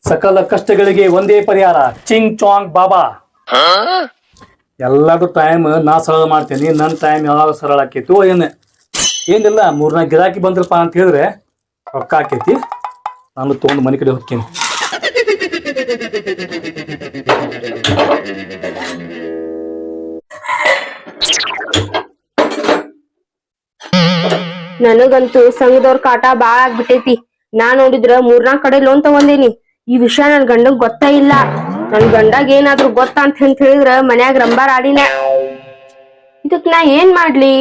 ಸಕಲ ಕಷ್ಟಗಳಿಗೆ ಒಂದೇ ಪರಿಹಾರ ಚಿಂಗ್ ಚಾಂಗ್ ಬಾಬಾ. ಎಲ್ಲಾದ್ರು ಟೈಮ್ ನಾ ಸರಳ ಮಾಡ್ತೇನಿ, ನನ್ನ ಟೈಮ್ ಯಾವಾಗ ಸರಳ ಆಕೇತಿ ಏನಿಲ್ಲ. 3-4 ಗಿರಾಕಿ ಬಂದ್ರಪ್ಪ ಅಂತ ಹೇಳಿದ್ರೆ ರೊಕ್ಕ ಆಕೇತಿ. ನಾನು ತಗೊಂಡು ಮನೆ ಕಡೆ ಹೋಗ್ತೀನಿ. ನನಗಂತೂ ಸಂಘದವ್ರ ಕಾಟ ಬಾಳ ಆಗ್ಬಿಟ್ಟೈತಿ. ನಾ ನೋಡಿದ್ರ 3-4 ಕಡೆ ಲೋನ್ ತಗೊಂಡೇನಿ. ಈ ವಿಷಯ ನನ್ ಗಂಡಗ್ ಗೊತ್ತ ಇಲ್ಲ. ನನ್ ಗಂಡಾಗ ಏನಾದ್ರು ಗೊತ್ತ ಅಂತ ಹೇಳಿದ್ರ ಮನ್ಯಾಗ ರಂಬಾರ್ ಆಡಿನ. ಇದಕ್ ನಾ ಏನ್ ಮಾಡ್ಲಿ?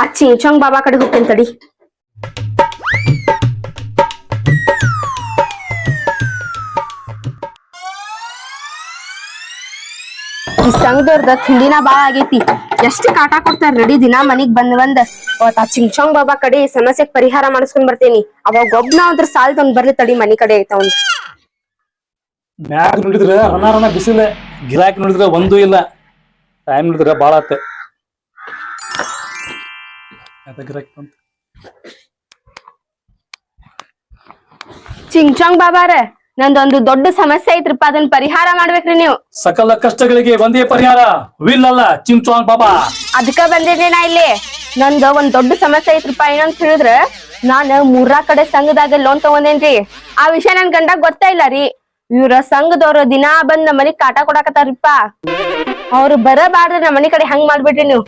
ಆ ಚಿಂಚಂಗ್ ಬಾಬಾ ಕಡೆ ಹೋಗ್ತೇನ್ ತಡಿ. ಈ ಸಂಘದವ್ರದ ತಿಂಡಿನ ಬಾಳ ಆಗೈತಿ. ಎಷ್ಟು ಕಾಟ ಕೊಡ್ತಾರ ನಡಿ ದಿನ ಮನಿಗ್ ಬಂದ್ ಅವತ್ ಆ ಚಿಂಚಂಗ್ ಬಾಬಾ ಕಡೆ ಸಮಸ್ಯೆಗ್ ಪರಿಹಾರ ಮಾಡಿಸ್ಕೊಂಡ್ ಬರ್ತೇನಿ. ಅವಾಗ ಒಬ್ನ ಅದ್ರ ಸಾಲ್ದೊಂದ್ ಬರ್ಲಿ ತಡಿ, ಮನಿ ಕಡೆ ಐತ ಒಂದ್. ಮ್ಯಾಗ ನೋಡಿದ್ರ ರಣ ಬಿಸಿಲ, ಗಿರಾಕಿ ನೋಡಿದ್ರ ಒಂದೂ ಇಲ್ಲ. ಟೈಮ್ ನೋಡಿದ್ರ ಬಾಳ ಆತ. ಚಿಂಚಂಗ್ ಬಾಬಾರ, ನಂದೊಂದು ದೊಡ್ಡ ಸಮಸ್ಯೆ ಐತ್ರಿಪ್ಪ, ಅದನ್ನ ಪರಿಹಾರ ಮಾಡ್ಬೇಕ್ರಿ ನೀವು. ಸಕಲ ಕಷ್ಟಗಳಿಗೆ ಒಂದೇ ಪರಿಹಾರ ವಿಲ್ ಅಲ್ಲ, ಚಿಂಗ್ ಚಾಂಗ್ ಬಾಬಾ. ಅದಕ್ಕ ಬಂದಿನಿ ನಾ ಇಲ್ಲಿ. ನಂದ ಒಂದ್ ದೊಡ್ಡ ಸಮಸ್ಯೆ ಐತ್ರಿಪ್ಪ. ಏನಂತ ಹೇಳಿದ್ರ, ನಾನ್ 3-4 ಕಡೆ ಸಂಘದಾಗ ಲೋನ್ ತಗೊಂಡೇನ್ರಿ. ಆ ವಿಷಯ ನನ್ ಗಂಡಾಗ ಗೊತ್ತ ಇಲ್ಲ ರೀ. ಇವ್ರ ಸಂಘದವ್ರ ದಿನಾ ಬಂದ್ ನಮ್ಮ ಮನಿಗ್ ಕಾಟ ಕೊಡಾಕತ್ತಾರಿಪ್ಪ. ಅವ್ರು ಬರಬಾರ್ದ್ರ ನಮ್ಮ ಮನಿ ಕಡೆ ಹಂಗ್ ಮಾಡ್ಬಿಡ್ರಿ ನೀವು.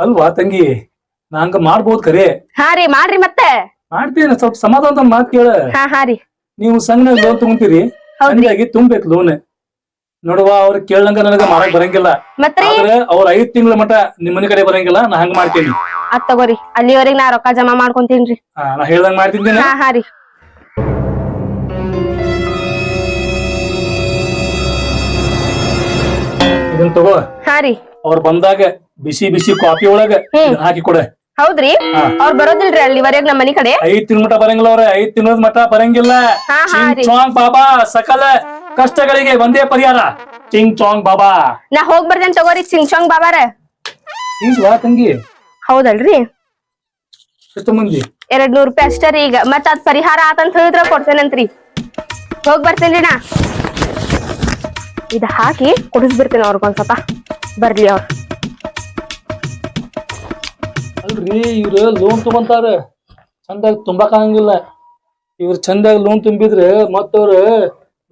ಅಲ್ವಾ ತಂಗಿ, ನಾ ಹಂಗ ಮಾಡ್ಬೋದು ಕರೆ. ಹಾ ರೀ, ಮಾಡ್ರಿ ಮತ್ತೆ. ಮಾಡ್ತೇನೆ, ಸ್ವಲ್ಪ ಸಮಾಧಾನ ಮಾತು ಕೇಳ. ಹಾ ರೀ. ನೀವು ಸಂಘನಾಗ ಲೋನ್ ತಗೊಂತೀರಿ, ಹಂಗಾಗಿ ತುಂಬೇಕು ಲೋನ್. ನೋಡುವ, ಅವ್ರ ಕೇಳಂಗ ನನಗ ಮಾಡಕ್ ಬರಂಗಿಲ್ಲ. ಮತ್ರಿ ಅವ್ರ 5 ತಿಂಗಳ ಮಟ ನಿಮ್ ಮನಿ ಕಡೆ ಬರಂಗಿಲ್ಲ. ನಾ ಹಂಗ ಮಾಡ್ತೇನಿ. ಅದ್ ತಗೋರಿ, ಅಲ್ಲಿವರೆಗೆ ನಾ ರೊಕ್ಕ ಜಮಾ ಮಾಡ್ಕೊಂತೀನ್ರಿ. ನಾ ಹೇಳ್ದಂಗ ಮಾಡ್ತಿದ್ದೇನೆ. ಹಾ ರೀ. ಇದನ್ ತಗೋ. ಹಾ ರೀ. ಅವ್ರ ಬಂದಾಗ ಬಿಸಿ ಬಿಸಿ ಕಾಫಿ ಒಳಗ ಹಾಕಿ ಕೊಡ. ಹೌದ್ರಿ, ಅವ್ರ ಬರೋದಿಲ್ರಿ ಅಲ್ಲಿವರೆಗೆ ನಮ್ಮ ಮನಿ ಕಡೆ? 5 ತಿಂಗಳ ಮಟ ಬರಂಗಿಲ್ಲ. ಅವ್ರ 5 ತಿಂಗಳ ಮಟ ಬರಂಗಿಲ್ಲ. ಚಿಂಗ್ ಚಾಂಗ್ ಬಾಬಾ, ಸಕಲ ಕಷ್ಟಗಳಿಗೆ ಒಂದೇ ಪರಿಹಾರ ಚಿಂಗ್ ಚಾಂಗ್ ಬಾಬಾ. ನಾ ಹೋಗ್ ಬರ್ತೇನೆ ತಗೋರಿ ಚಿಂಗ್ ಚಾಂಗ್ ಬಾಬಾರ. ಈಶ್ವಾ ತಂಗಿ. ಹೌದಲ್ರಿ? ಎಷ್ಟು ಮಂದಿ? 200 ರೂಪಾಯಿ ಅಷ್ಟೇ ರೀ. ಈಗ ಮತ್ತ ಅದ್ ಪರಿಹಾರ ಆತಂತ ಹೇಳಿದ್ರ ಕೊಡ್ತೇನಂತ್ರಿ. ಹೋಗ್ ಬರ್ತೇನ್ರಿ ನಾ. ಇದ ಹಾಕಿ ಕುಡಿಸ್ಬಿಡ್ತೇನೆ ಅವ್ರಿಗೊಂದ್ ಸ್ವಲ್ಪ, ಬರ್ಲಿ ಅವ್ರ. ಅಲ್ರಿ, ಇವ್ರ ಲೋನ್ ತಗೊಂತಾರ, ಚಂದಾಗಿ ತುಂಬಾಕ್ ಆಗಂಗಿಲ್ಲ. ಇವ್ರ ಚಂದಾಗಿ ಲೋನ್ ತುಂಬಿದ್ರೆ ಮತ್ತವ್ರ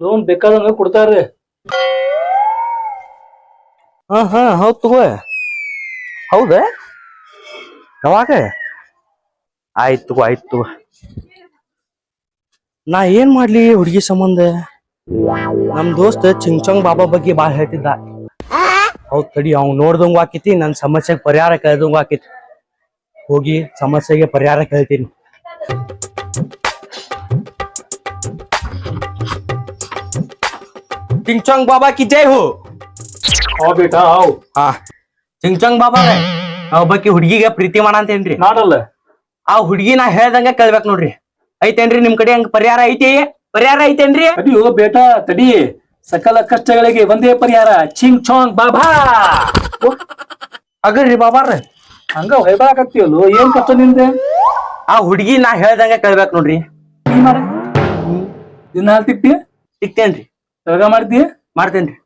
ಲೋನ್ ಬೇಕಾದಂಗ ಕೊಡ್ತಾರ್ರಿ. ಹೌದ್ ತಗೋ. ಹೌದ? ಯಾವಾಗ? ಆಯ್ತು ಆಯ್ತು. ನಾ ಏನ್ ಮಾಡ್ಲಿ ಹುಡುಗಿ ಸಂಬಂಧ? ನಮ್ ದೋಸ್ತ ಚಿಂಚಂಗ್ ಬಾಬಾ ಬಗ್ಗೆ ಬಾಳ ಹೇಳ್ತಿದ್ದ. ಹೌದ್ ತಡಿ, ಅವ್ ನೋಡ್ದಂಗ ಆಕೈತಿ, ನನ್ ಸಮಸ್ಯೆಗೆ ಪರಿಹಾರ ಕೇಳ್ದಂಗ ಆಕೈತಿ. ಹೋಗಿ ಸಮಸ್ಯೆಗೆ ಪರಿಹಾರ ಕೇಳ್ತೀನಿ. ಚಿಂಚಂಗ್ ಬಾಬಾ ಕಿ ಜೈ ಹೋ. ಬೇಟಾ ಹಾ, ಚಿಂಚಂಗ್ ಬಾಬಾ ಒಬ್ಬಾಕಿ ಹುಡುಗಿಗೆ ಪ್ರೀತಿ ಮಾಡಂತೇನ್ರಿ. ಮಾಡಲ್ಲ. ಆ ಹುಡುಗಿ ನಾ ಹೇಳ್ದಂಗ ಕೇಳ್ಬೇಕ್ ನೋಡ್ರಿ. ಐತೇನ್ರಿ ನಿಮ್ ಕಡೆ ಹಂಗ ಪರಿಹಾರ ಐತಿ? ಪರಿಹಾರ ಐತೇನ್ರಿ? ತಡಿಯೋ ಬೇಟಾ ತಡಿ. ಸಕಲ ಕಷ್ಟಗಳಿಗೆ ಒಂದೇ ಪರಿಹಾರ ಚಿಂಗ್ ಚಾಂಗ್ ಬಾಬಾ. ಅಗರ್ರಿ ಬಾಬಾರ, ಹಂಗ ಹೊಯ್ಬಾಕತ್ತೀವಲ್ಲ, ಏನ್ ಕಷ್ಟ ನಿಂದೆ? ಆ ಹುಡುಗಿ ನಾ ಹೇಳ್ದಂಗ ಕೇಳ್ಬೇಕ್ ನೋಡ್ರಿ. ದಿನ ತಿಕ್ತಿ ಸಿಕ್ತೇನ್ರಿ? ಕೆಲಸ ಮಾಡ್ತಿ? ಮಾಡ್ತೇನ್ರಿ.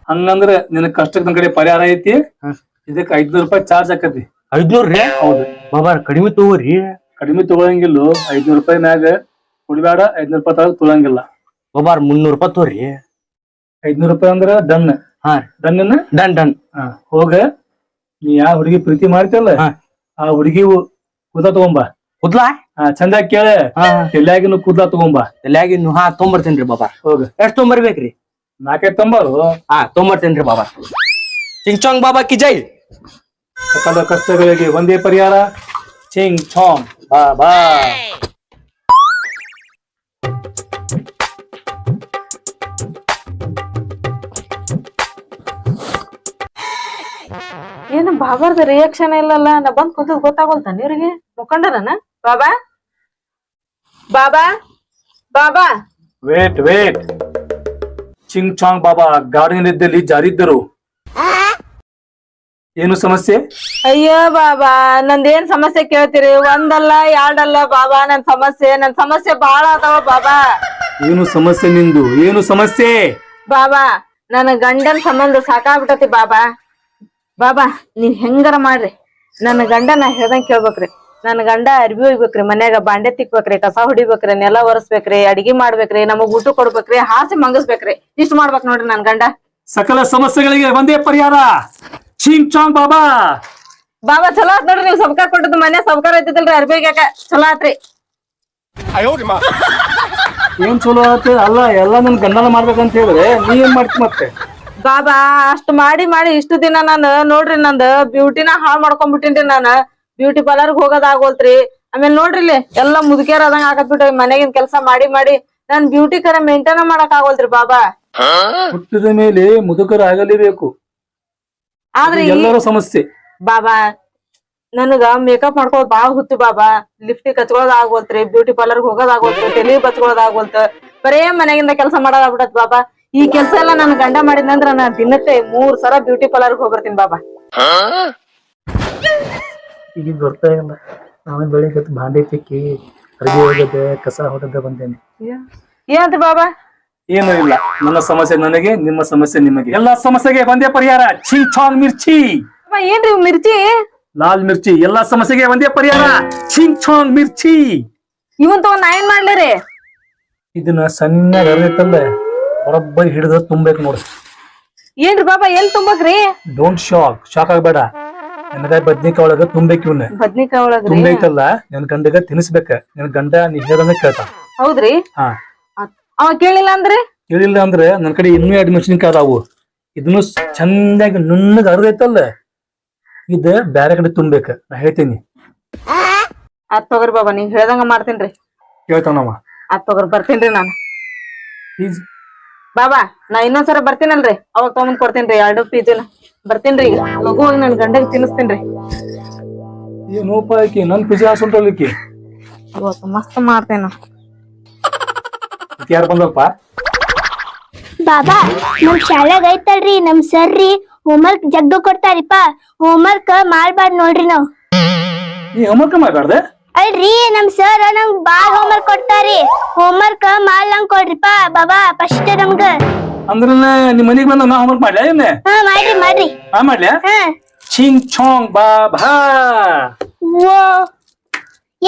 ಹಂಗಂದ್ರ ನಿನ್ ಕಷ್ಟಕ್ ನನ್ ಕಡೆ ಪರಿಹಾರ ಐತಿ. ಇದಕ್ 500 ರೂಪಾಯಿ ಚಾರ್ಜ್ ಆಕತಿ. 500 ರೀ? ಹೌದು. ಬಾಬಾರ ಕಡಿಮೆ ತಗೋರಿ. ಕಡಿಮೆ ತಗೊಳಂಗಿಲ್ಲ. 500 ರೂಪಾಯಿ ಮ್ಯಾಗ ಕೊಡ್ಬೇಡ. 500 ರೂಪಾಯಿ ತಗ ತೊಳಂಗಿಲ್ಲ. ಬಾಬಾರ 300 ರೂಪಾಯಿ ತಗೋರಿ. 500 ರೂಪಾಯಿ ಅಂದ್ರ ಡನ್. ಹಾ, ಡನ್. Done done. ಹೋಗ, ನೀ ಯಾವ ಹುಡುಗಿ ಪ್ರೀತಿ ಮಾಡ್ತಿಯಲ್ಲ, ಆ ಹುಡುಗಿ ಕೂದ ತಗೊಂಬ. ಕೂದ್ಲಾ? ಚಂದಾಗಿ ಕೇಳ. ತಲ್ಯಾಗಿನ ಕೂದ್ಲಾ ತಗೊಂಬ. ತಲ್ಯಾಗಿನ್ನು ತೊಗೊಂಬರ್ತೇನ್ರಿ ಬಾಬಾರ್. ಹೋಗ. ಎಷ್ಟ್ ತೊಗೊಂಬರ್ಬೇಕ್ರಿ? 4 ತೊಂಬರು. ತೊಗೊಂಬರ್ತೇನ್ರಿ ಬಾಬಾರ್. ಚಿಂಚಾಂಗ್ ಬಾಬಾ ಕಿ ಜೈ. ಸಕಲ ಕಷ್ಟಗಳಿಗೆ ಒಂದೇ ಪರಿಹಾರ ಚಿಂಗ್ ಚಾಂಗ್ ಬಾಬಾ. ಏನು ಬಾಬಾರ್ದ ರಿಯಾಕ್ಷನ್ ಇಲ್ಲಲ್ಲ? ನಾ ಬಂದ್ ಕುಂತದ್ ಗೊತ್ತಾಗೋಲ್ತಾನ ಇವ್ರಿಗೆ? ಮುಖಂಡರನ? ಬಾಬಾ ಬಾಬಾ ಬಾಬಾ. ವೇಟ್. ಚಿಂಗ್ ಚಾಂಗ್ ಬಾಬಾ ಗಾರ್ಡನ್ ಜಾರಿದ್ದರು. ಏನು ಸಮಸ್ಯೆ? ಅಯ್ಯೋ ಬಾಬಾ, ನಂದೇನ್ ಸಮಸ್ಯೆ ಕೇಳ್ತೀರಿ? ಒಂದಲ್ಲ ಎರಡಲ್ಲ ಬಾಬಾ, ನನ್ ಸಮಸ್ಯೆ ಬಾಳ ಅದಾವ ಬಾಬಾ. ಏನು ಸಮಸ್ಯೆ ನಿಂದು? ಏನು ಸಮಸ್ಯೆ? ಬಾಬಾ ನನ್ನ ಗಂಡನ್ ಸಂಬಂಧ ಸಾಕಾಗ್ಬಿಟ್ಟತಿ ಬಾಬಾ. ಬಾಬಾ ನೀವ್ ಹೆಂಗಾರ ಮಾಡ್ರಿ, ನನ್ನ ಗಂಡ ನಾ ಹೇಳ್ದಂಗ್ ಕೇಳ್ಬೇಕ್ರಿ. ನನ್ನ ಗಂಡ ಅರ್ಬಿ ಒಯ್ಬೇಕ್ರಿ, ಮನ್ಯಾಗ ಬಾಂಡೆ ತಿಕ್ಬೇಕ್ರಿ, ಕಸ ಹೊಡಿಬೇಕ್ರಿ, ನೆಲ ಒರೆಸ್ಬೇಕ್ರಿ, ಅಡಿಗೆ ಮಾಡ್ಬೇಕ್ರಿ, ನಮಗ್ ಊಟ ಕೊಡ್ಬೇಕ್ರಿ, ಹಾಸಿ ಮಂಗಸ್ಬೇಕ್ರಿ. ಇಷ್ಟ ಮಾಡ್ಬೇಕ್ ನೋಡ್ರಿ ನನ್ ಗಂಡ. ಸಕಲ ಸಮಸ್ಯೆಗಳಿಗೆ ಒಂದೇ ಪರಿಹಾರ, ಚಿಂಗ್ ಚಾಂಗ್ ಬಾಬಾ. ಬಾಬಾ ಚಲೋ ಆತ್ ನೋಡ್ರಿ, ನೀವ್ ಸಬ್ಕಾರ ಕೊಟ್ಟದ್ ಮನೆ ಸಬ್ಕಾರ ಐತಿದಲ್ರಿ ಅರ್ಬಿಗ್ಯಾಕ ಚಲೋ ಆತ್ರಿ. ಏನ್ ಚಲೋ ಆತ? ಅಲ್ಲ ಎಲ್ಲಾ ನನ್ ಗಂಡನ ಮಾಡ್ಬೇಕಂತ ಹೇಳಿದ್ರೆ ನೀ ಏನ್ ಮಾಡ್ತಿ ಮತ್ತೆ? ಬಾಬಾ ಅಷ್ಟ್ ಮಾಡಿ ಮಾಡಿ ಇಷ್ಟು ದಿನ ನಾನು ನೋಡ್ರಿ ನಂದ್ ಬ್ಯೂಟಿನ ಹಾಳ್ ಮಾಡ್ಕೊಂಡ್ಬಿಟ್ಟಿನ್ರಿ. ನಾನು ಬ್ಯೂಟಿ ಪಾರ್ಲರ್ ಹೋಗೋದ್ ಆಗೋಲ್ತ್ರಿ. ಆಮೇಲೆ ನೋಡ್ರಿ ಇಲ್ಲಿ ಎಲ್ಲಾ ಮುದುಕೇರ್ ಆದಂಗ ಆಗತ್ಬಿಟ್ರಿ. ಮನೆಗಿನ ಕೆಲ್ಸ ಮಾಡಿ ಮಾಡಿ ನಾನ್ ಬ್ಯೂಟಿ ಕರ ಮೇಂಟೈನ್ ಮಾಡಕ್ ಆಗೋಲ್ತ್ರಿ ಬಾಬಾ. ಹುಟ್ಟಿದ ಮೇಲೆ ಮುದುಕರು ಆಗಲೇಬೇಕು, ಆದ್ರೆ ಎಲ್ಲರೂ ಸಮಸ್ಯೆ. ಬಾಬಾ ನನಗ ಮೇಕಪ್ ಮಾಡ್ಕೋದ್ ಬಾಳ ಹುತ್ತು ಬಾಬಾ. ಲಿಪ್ಸ್ಟಿಕ್ ಹಚ್ಕೊಳ್ಳೋದ್ ಆಗೋಲ್ತ್ರಿ, ಬ್ಯೂಟಿ ಪಾರ್ಲರ್ ಹೋಗೋದ್ ಆಗೋಲ್ತ್ರಿ, ತಲಿ ಬಚ್ಕೊಳ್ಳೋದ್ ಆಗೋಲ್ತ, ಬರೇ ಮನೆಗಿಂದ ಕೆಲಸ ಮಾಡೋದ್ ಆಗ್ಬಿಡತ್ ಬಾಬಾ. ಈ ಕೆಲ್ಸ ಎಲ್ಲಾ ನನ್ ಗಂಡ ಮಾಡಿದ್ನಂದ್ರ ನಾ ದಿನಕ್ಕೆ 3 ಸಲ ಬ್ಯೂಟಿ ಪಾರ್ಲರ್ ಹೋಗ್ಬರ್ತೀನಿ ಬಾಬಾ. ಈಗ ಬರ್ತಾ ಇಲ್ಲ. ನಾನು ಬೆಳಿಗ್ಗೆ ಬಾಂಡೆ ತಿಕ್ಕಿ ಅಡಿಗೆ ಹೋಗದೆ ಕಸ ಹೊಡೆದ ಬಂದೇನೆ. ಏನಂತ ಬಾಬಾ? ಏನೂ ಇಲ್ಲ, ನನ್ನ ಸಮಸ್ಯೆ ನನಗೆ, ನಿಮ್ಮ ಸಮಸ್ಯೆ ನಿಮಗೆ. ಎಲ್ಲಾ ಸಮಸ್ಯೆಗೆ ಒಂದೇ ಪರಿಹಾರ, ಚಿಂಗ್ ಚಾಂಗ್ ಮಿರ್ಚಿ. ಏನ್ರಿ ಇವ್ ಮಿರ್ಚಿ? ಲಾಲ್ ಮಿರ್ಚಿ. ಎಲ್ಲಾ ಸಮಸ್ಯೆಗೆ ಒಂದೇ ಪರಿಹಾರ, ಚಿಂಗ್ ಚಾಂಗ್ ಮಿರ್ಚಿ. ಇವನ್ ತಗೊಂಡ್ ನಾ ಏನ್ ಮಾಡ್ಲಿರಿ? ಇದನ್ನ ಸಣ್ಣಗ ಅರ್ದೈತಲ್ಲ, ಬರೋಬ್ಬರಿ ಹಿಡಿದ ತುಂಬೇಕು ನೋಡಿ. ಏನ್ರಿ ಬಾಬಾ ಎಲ್ ತುಂಬಕ್ರಿ? ಡೋಂಟ್ ಶಾಕ್ ಆಗ್ಬೇಡ. ಎಣ್ಣೆಗಾಯಿ ಬದ್ನಿಕಾಯಿ ಒಳಗ ತುಂಬೇಕು. ಇವನ್ನ ಬದ್ನಿಕಾಯಿ ಒಳಗ್ರಿ? ತುಂಬೈತಲ್ಲ ನನ್ ಗಂಡಗ ತಿನ್ಸ್ಬೇಕ. ನನ್ ಗಂಡ ನೀ ಹೇಳ್ದಂಗ ಕೇಳ್ತಾ. ಹೌದ್ರಿ? ಹಾ, ಅವ ಕೇಳಿಲ್ಲ ಅಂದ್ರಿ? ಕೇಳಿಲ್ಲ ಅಂದ್ರೆ ನನ್ ಕಡೆ ಇನ್ನೂ 2 ಮೆಣಸಿನ್ಕಾಯಿ ಅದಾವು. ಇದನ್ನು ಚಂದಾಗಿ ನುಣ್ಣಗ ಅರ್ದೈತಲ್ಲ, ಇದ ಬ್ಯಾರೆ ಕಡೆ ತುಂಬೇಕ. ನಾ ಹೇಳ್ತೀನಿ. ಅದ್ ತಗೋರಿ ಬಾಬಾ, ನೀವ್ ಹೇಳ್ದಂಗ ಮಾಡ್ತೀನ್ರಿ. ಕೇಳ್ತಾನವ. ಅದ್ ತಗೋರಿ, ಬರ್ತೀನ್ರಿ ನಾನು. ಪ್ಲೀಸ್ ಬಾಬಾ ನಾ ಇನ್ನೊಂದ್ಸರ ಬರ್ತೀನಲ್ರಿ, ಅವಾಗ ತಗೊಂಡ್ ಕೊಡ್ತೀನ್ರಿ 2 ಪೀಜಿನ. ಬರ್ತೀನ್ರಿ ಈಗ ಲಘು ಹೋಗಿ ನನ್ ಗಂಡಗ್ ತಿನ್ನಿಸ್ತೀನ್ರಿ. ಏನೋಪ ಆಕಿ ನನ್ ಪಿಜಿ ಹಾಸುಂಟಲಿಕ್ಕಿ ಇವತ್ತು ಮಸ್ತ್ ಮಾಡ್ತೇನ. ಯಾರು ಬಂದಲ್ಪ? ಬಾಬಾ ನಮ್ ಶಾಲೆಗ್ ಐತಲ್ರಿ ನಮ್ ಸರ್ರಿ ಹೋಮ್ವರ್ಕ್ ಜಗ್ಗ ಕೊಡ್ತಾರಿಪ್ಪ. ಹೋಮ್ವರ್ಕ್ ಮಾಡ್ಬಾರ್ದ್ ನೋಡ್ರಿ ನಾವ್. ನೀ ಹೋಮ್ವರ್ಕ್ ಮಾಡ್ಬಾರ್ದೆ? ಅಲ್ರಿ ನಮ್ ಸರ್ ನಮ್ಗ್ ಬಾಳ್ ಹೋಮ್ವರ್ಕ್ ಕೊಡ್ತಾರಿ. ಹೋಮ್ವರ್ಕ್ ಮಾಡ್ಲಂಗ್ ಕೊಡ್ರಿಪ್ಪ ಬಾಬಾ ಫಸ್ಟ್ ನಮ್ಗ. ಅಂದ್ರ ನಿಮ್ ಮನಿಗ್ ಬಂದ ನಾ ಹೋಮ್ವರ್ಕ್ ಮಾಡ್ಲಾ? ಏನ್ ಹಾ ಮಾಡ್ರಿ ಮಾಡ್ರಿ. ನಾ ಮಾಡ್ಲ್ಯಾ? ಹಾ. ಚಿಂಗ್ ಚಾಂಗ್ ಬಾಬಾ. ಓ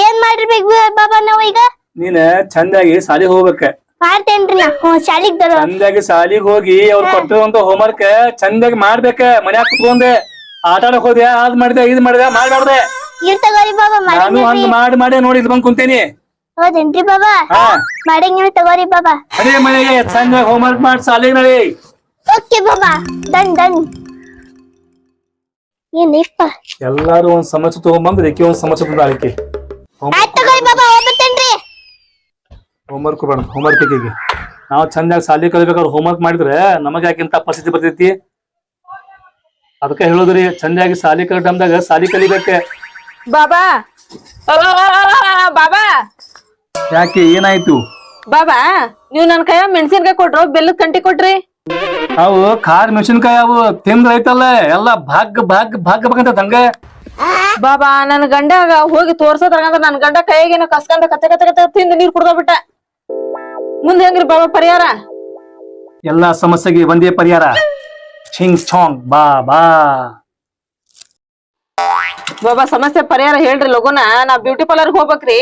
ಏನ್ ಮಾಡಿರ್ಬೇಕು ಬಾಬಾ ನಾವ್ ಈಗ? ನೀನ್ ಚಂದಾಗಿ ಸಾಲಿ ಹೋಗ್ಬೇಕ. ಮಾಡ್ತೇನ್ರಿ ನಾ. ಶಾಲಿಗ್ ಬರೋ ಚಂದಾಗಿ ಸಾಲಿಗೆ ಹೋಗಿ ಅವ್ರು ಕೊಟ್ಟಿರುವಂತ ಹೋಮ್ವರ್ಕ್ ಚಂದಾಗಿ ಮಾಡ್ಬೇಕ. ಮನ್ಯಾಗ ಕುತ್ಕೊಂಡೆ ಆಟ ಆಡಕ್ ಹೋದ್ಯಾ, ಅದ್ ಮಾಡಿದೆ ಇದ್ ಮಾಡಿದೆ ಮಾಡ್ಬಾರ್ದೆ. ಇರ್ ತಗೋರಿ ಬಾಬಾ ನಾನು ಹಂಗ ಮಾಡಿ ನೋಡಿ ಇಲ್ಲಿ ಬಂದ್ ಕುಂತೇನಿ. ಹೌದೇನ್ರಿ ಬಾಬಾ? ಹಾ, ಮಾಡಂಗಿಲ್ಲ ತಗೋರಿ ಬಾಬಾ. ಅದೇ ಮನೆಗೆ ಚಂದಾಗಿ ಹೋಮ್ವರ್ಕ್ ಮಾಡಿ ಸಾಲಿಗೆ ನಡಿ. ಓಕೆ ಬಾಬಾ, ಡನ್ ಡನ್. ಏನಿಪ್ಪ ಎಲ್ಲಾರು ಒಂದ್ ಸಮಸ್ಯೆ ತಗೊಂಡ್ಬಂದ್ರೆ ಏಕೆ ಒಂದ್ ಸಮಸ್ಯೆ ತಂದ ಆಳಿಕೆ. ಆಯ್ತ್ ತಗೋರಿ ಬಾಬಾ, ಹೋಗ್ಬರ್ತೇನ್ರಿ. ಹೋಮ್ವರ್ಕ್ ಬೇಡ, ಹೋಮ್ವರ್ಕ್ ಏಕೆ? ನಾವು ಚಂದಾಗಿ ಸಾಲಿ ಕಲಿಬೇಕಾದ್ರೆ ಹೋಮ್ವರ್ಕ್ ಮಾಡಿದ್ರೆ ನಮಗೆ ಯಾಕಿಂತ ಪರಿಸ್ಥಿತಿ ಬರ್ತೈತಿ. ಅದಕ್ಕೆ ಹೇಳೋದ್ರಿ, ಚಂದಾಗಿ ಸಾಲಿ ಕಲಿ ಟೈಮ್ದಾಗ ಸಾಲಿ ಕಲಿಬೇಕ. ಬಾಬಾ ಬಾಬಾ ಯಾಕೆ ಏನಾಯ್ತು? ಬಾಬಾ ನೀವ್ ನನ್ ಕೈಯ ಮೆಣಸಿನ್ಕಾಯಿ ಕೊಟ್ರು, ಬೆಲ್ಲದ ಕಂಟಿ ಕೊಟ್ರಿ. ಅವು ಖಾರ ಮೆಣಸಿನ್ಕಾಯಿ ಅವು ತಿಂದ್ರ ಐತಲ್ಲ ಎಲ್ಲ ಭಾಗ್ ಭಾಗ್ ಭಾಗ್ ಭಾಗಂತ ಹಂಗ. ಬಾಬಾ ನನ್ ಗಂಡ ಹೋಗಿ ತೋರ್ಸೋದ್ರಂದ್ರ ನನ್ ಗಂಡ ಕೈಗೇನೋ ಕಸ್ಕಂತ ಕಚ್ಚ ಕಚ್ಚ ಕಚ್ಚ ತಿಂದು ನೀರ್ ಕುಡ್ದ ಬಿಟ್ಟ. ಮುಂದೆ ಹೆಂಗ್ರಿ ಬಾಬಾ ಪರಿಹಾರ? ಎಲ್ಲಾ ಸಮಸ್ಯೆಗೆ ಒಂದೇ ಪರಿಹಾರ, ಚಿಂಗ್ ಚಾಂಗ್ ಬಾಬಾ. ಬಾಬಾ ಸಮಸ್ಯೆ ಪರಿಹಾರ ಹೇಳ್ರಿ ಲಗುನ, ನಾ ಬ್ಯೂಟಿ ಪಾರ್ಲರ್ ಹೋಗ್ಬೇಕ್ರಿ.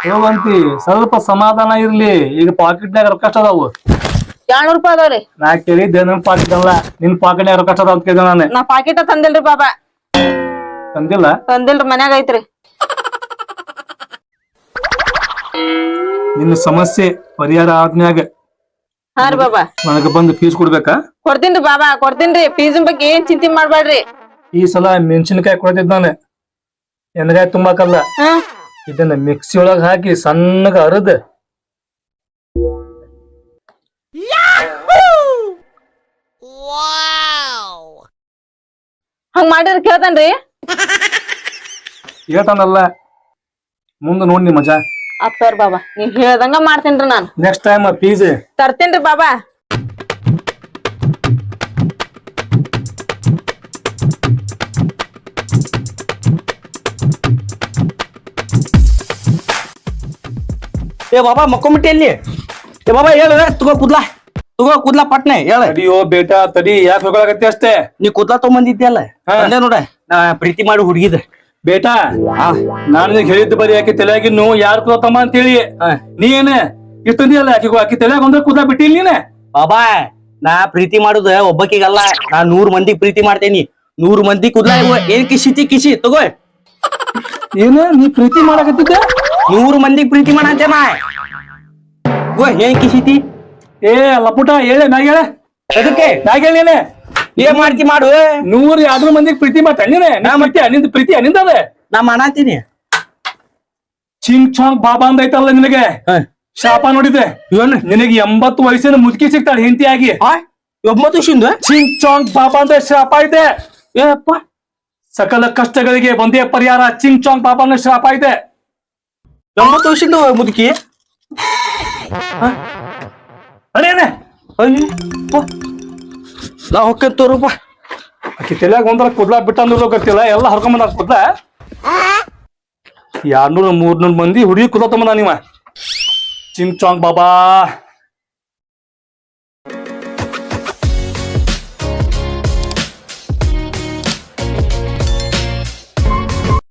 ಹೋಗಂತಿ, ಸ್ವಲ್ಪ ಸಮಾಧಾನ ಇರ್ಲಿ. ಈಗ ಪಾಕೆಟ್ನಾಗ ರೊಕ್ಕ ಅಷ್ಟ ಅದಾವು. 200 ರೂಪಾಯಿ ಅದಾವ್ರಿ. ನಾ ಕೇಳಿದ್ದೆ ನನ್ ಪಾಕೆಟ್ ಅಲ್ಲ, ನಿನ್ ಪಾಕೆಟ್ನಾಗ ರೊಕ್ಕ ಅಷ್ಟ ಅದಾವ ಅಂತ ಕೇಳಿದೆ ನಾನು. ನಾ ಪಾಕೆಟ ತಂದಿಲ್ರಿ ಬಾಬಾ. ತಂದಿಲ್ಲ? ತಂದಿಲ್ರಿ, ಮನ್ಯಾಗ ಐತ್ರಿ. ನಿನ್ನ ಸಮಸ್ಯೆ ಪರಿಹಾರ ಆದ್ಮ್ಯಾಗ ಹಾ ರೀ ಬಾಬಾ. ನನಗ ಬಂದು ಫೀಸ್ ಕೊಡ್ಬೇಕಾ? ಕೊಡ್ತೀನ್ರಿ ಬಾಬಾ, ಕೊಡ್ತೀನ್ರಿ. ಫೀಸಿನ ಬಗ್ಗೆ ಏನ್ ಚಿಂತೆ ಮಾಡ್ಬೇಡ್ರಿ. ಈ ಸಲ ಮೆಣಸಿನಕಾಯಿ ಕೊಡ್ತಿದ್ ನಾನು, ಎಣ್ಣೆಗಾಯಿ ತುಂಬಾಕಲ್ಲ. ಹಾ ಇದನ್ನ ಮಿಕ್ಸಿ ಒಳಗ ಹಾಕಿ ಸಣ್ಣಗ ಅರದ್ ಹಂಗ ಮಾಡಿದ್ರ ಕೇಳ್ತಾನ್ರಿ? ಹೇಳ್ತಾನಲ್ಲ, ಮುಂದೆ ನೋಡಿ ನೀ ಮಜಾ. ಅತ್ತರ್ ಬಾಬಾ, ನೀವ್ ಹೇಳ್ದಂಗ ಮಾಡ್ತೇನ್ರಿ ನಾನು. ನೆಕ್ಸ್ಟ್ ಟೈಮ್ ಫೀಸ್ ತರ್ತೇನ್ರಿ ಬಾಬಾ. ಏ ಬಾಬಾ ಮಕ್ಕೊಂಬಿಟ್ಟಿ ಅಲ್ಲಿ? ಏ ಬಾಬಾ ಹೇಳ ತಗೋ ಕೂದ್ಲಾ ಪಟ್ನೆ ಹೇಳ. ತಡಿಯೋ ಬೇಟಾ ತಡಿ, ಯಾಕೆ ಹೋಗಲಾಗತ್ತೆ ಅಷ್ಟೇ. ನೀ ಕೂದ್ಲಾ ತಗೊಂಬಂದಿದ್ಯಲ್ಲ ಅಂದೆ ನೋಡ, ನಾ ಪ್ರೀತಿ ಮಾಡಿ ಹುಡುಗಿದ ಬೇಟಾ ನಾನು ನಿನಗೆ ಹೇಳಿದ್ದು ಬರೀ ಆಕಿ ತಲೆಯಾಗಿನ್ನು ಯಾರು ಕೂದತಮ್ಮ ಅಂತೇಳಿ. ನೀ ಏನ ಇಷ್ಟೊಂದಿಯಲ್ಲ ಆಕಿ ತಲೆಯಾಗ ಒಂದ್ರ ಕೂದಲ ಬಿಟ್ಟಿಲ್ಲ ನೀನೆ. ಬಾಬಾ ನಾ ಪ್ರೀತಿ ಮಾಡುದ ಒಬ್ಬಕಿಗಲ್ಲ, ನಾ 100 ಮಂದಿಗ್ ಪ್ರೀತಿ ಮಾಡ್ತೇನಿ. 100 ಮಂದಿ ಕೂದ್ಲಾ ಏನ್ ಕಿಸಿ ತಗೋ. ಏನ ನೀ ಪ್ರೀತಿ ಮಾಡಕತ್ತಿದ್ದೆ? 100 ಮಂದಿಗ್ ಪ್ರೀತಿ ಮಾಡಂತೇನ ಏನ್ ಕಿಸಿತಿ? ಏ ಲಪುಟ ಹೇಳೆ ಮ್ಯಾಗ ಹೇಳ, ಅದಕ್ಕೆ ಮ್ಯಾಗ ಹೇಳೇನೆ. ಏನ್ ಮಾಡ್ತಿ ಮಾಡು. 100-200 ಮಂದಿಗೆ ಪ್ರೀತಿ ಮಾಡ್ತ ನೀನೆ. ನಿಂದ ಪ್ರೀತಿ ನಿಂದ ಅದ. ನಾ ಮಾಡಾತೀನಿ. ಚಿಂಗ್ ಚಾಂಗ್ ಬಾಬಾ ಅಂತ ಐತಲ್ಲ ನಿನಗೆ ಶಾಪ ನೋಡಿದೆ. ನಿನಗೆ 80 ವಯಸ್ಸಿನ ಮುದುಕಿ ಸಿಗ್ತಾಳೆ ಹೆಂಡತಿಯಾಗಿ. 9 ಚಿಂಗ್ ಚಾಂಗ್ ಬಾಬಾ ಅಂತ ಶಾಪ ಐತೆ. ಏಪ್ಪ ಸಕಲ ಕಷ್ಟಗಳಿಗೆ ಒಂದೇ ಪರಿಹಾರ, ಚಿಂಗ್ ಚಾಂಗ್ ಬಾಬಾ ಅನ್ನೋ ಶಾಪ ಐತೆ. 9 ವರ್ಷದ ಮುದುಕಿ ಅದೇನೆ ನಾ ಹೊಕ್ಕಂತವ್ರಪ್ಪ. ಆಕಿ ತಲೆಯಾಗ ಒಂದರ ಕೂದ್ಲಾ ಬಿಟ್ಟಂದ್ರು ಗೊತ್ತಿಲ್ಲ, ಎಲ್ಲ ಹರ್ಕೊಂಬಂದ ಕೂದ್ಲ. 200-300 ಮಂದಿ ಹುಡುಗಿ ಕೂದಲ ತಮ್ಮ ನೀವ. ಚಿಂಗ್ ಚಾಂಗ್ ಬಾಬಾ